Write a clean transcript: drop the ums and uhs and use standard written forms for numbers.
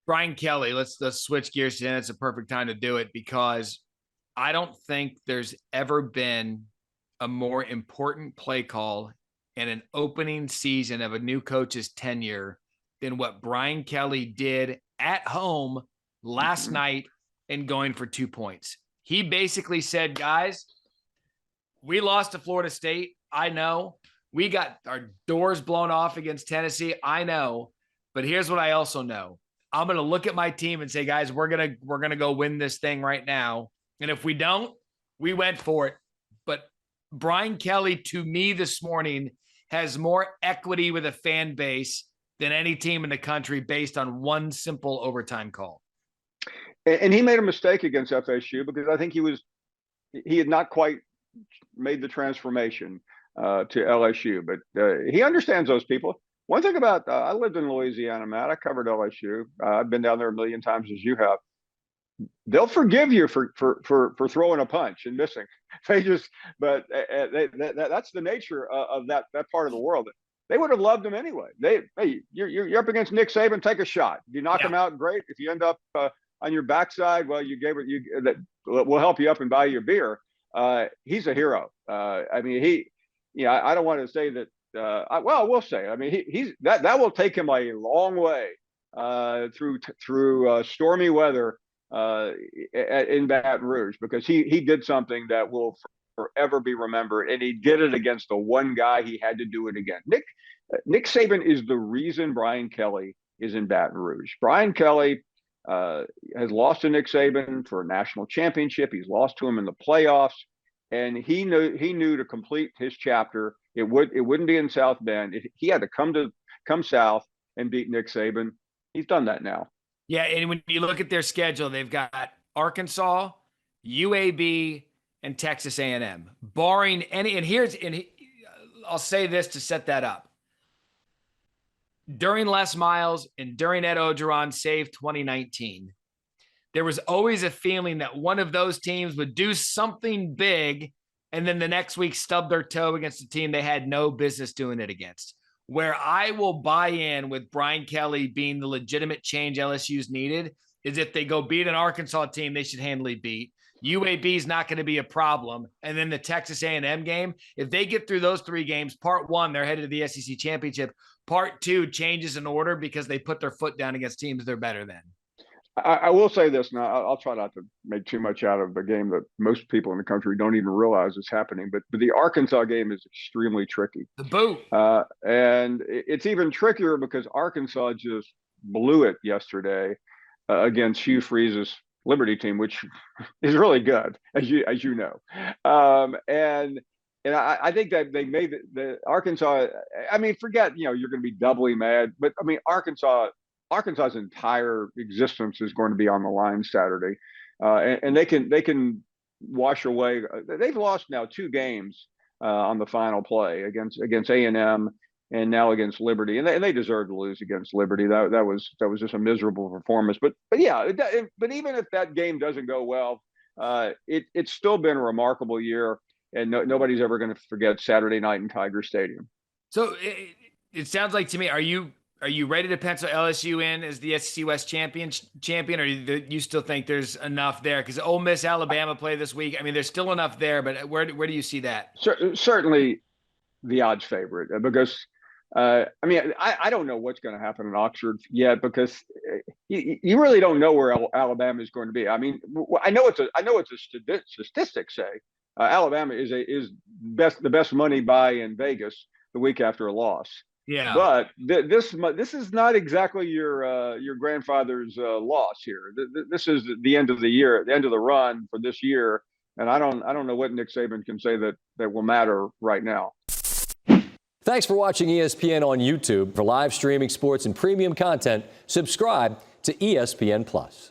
Brian Kelly, let's switch gears to him. It's a perfect time to do it because I don't think there's ever been a more important play call in an opening season of a new coach's tenure than what Brian Kelly did at home last night in going for 2 points. He basically said, guys, we lost to Florida State. I know. We got our doors blown off against Tennessee. I know. But here's what I also know. I'm going to look at my team and say, guys, we're going to go win this thing right now. And if we don't, we went for it. But Brian Kelly, to me this morning, has more equity with a fan base than any team in the country based on one simple overtime call. And he made a mistake against FSU because I think he had not quite made the transformation to LSU, but he understands those people. One thing about I lived in Louisiana, Matt. I covered LSU. I've been down there a million times as you have. They'll forgive you for throwing a punch and missing. That's the nature of that part of the world. They would have loved him anyway. You're up against Nick Saban. Take a shot. If you knock him out, great. If you end up on your backside, well, that will help you up and buy you a beer. He's a hero. I mean, I don't want to say that. We'll say. I mean, he's that will take him a long way through stormy weather in Baton Rouge, because he did something that will forever be remembered, and he did it against the one guy he had to do it again. Nick Saban is the reason Brian Kelly is in Baton Rouge. Brian Kelly has lost to Nick Saban for a national championship. He's lost to him in the playoffs, and he knew to complete his chapter, it wouldn't be in South Bend. He had to come south and beat Nick Saban. He's done that now. Yeah, and when you look at their schedule, they've got Arkansas, UAB, and Texas A&M. Barring any, I'll say this to set that up. During Les Miles and during Ed Orgeron's save 2019, there was always a feeling that one of those teams would do something big and then the next week stub their toe against a team they had no business doing it against. Where I will buy in with Brian Kelly being the legitimate change LSU's needed is if they go beat an Arkansas team they should handily beat. UAB is not going to be a problem. And then the Texas A&M game, if they get through those 3 games, part 1, they're headed to the SEC championship. Part 2 changes in order because they put their foot down against teams they're better than. I will say this now. I'll try not to make too much out of the game that most people in the country don't even realize is happening. But the Arkansas game is extremely tricky. The boot. And it's even trickier because Arkansas just blew it yesterday against Hugh Freeze's Liberty team, which is really good, as you know. And I think that they made the Arkansas. I mean, forget you're going to be doubly mad, but I mean Arkansas's entire existence is going to be on the line Saturday, and they can wash away. They've lost now 2 games on the final play against A&M and now against Liberty, and they deserve to lose against Liberty. That was just a miserable performance. But yeah, but even if that game doesn't go well, it's still been a remarkable year, and nobody's ever going to forget Saturday night in Tiger Stadium. So it sounds like to me, are you ready to pencil LSU in as the SEC West champion, or you still think there's enough there? Because Ole Miss, Alabama play this week. I mean, there's still enough there, but where do you see that? Certainly the odds favorite, because I mean, I don't know what's going to happen in Oxford yet, because you really don't know where Alabama is going to be. I mean, I know it's a statistics say Alabama is the best money buy in Vegas the week after a loss. Yeah, but this is not exactly your grandfather's loss here. This is the end of the year, the end of the run for this year, and I don't know what Nick Saban can say that will matter right now. Thanks for watching ESPN on YouTube. For live streaming sports and premium content, subscribe to ESPN Plus.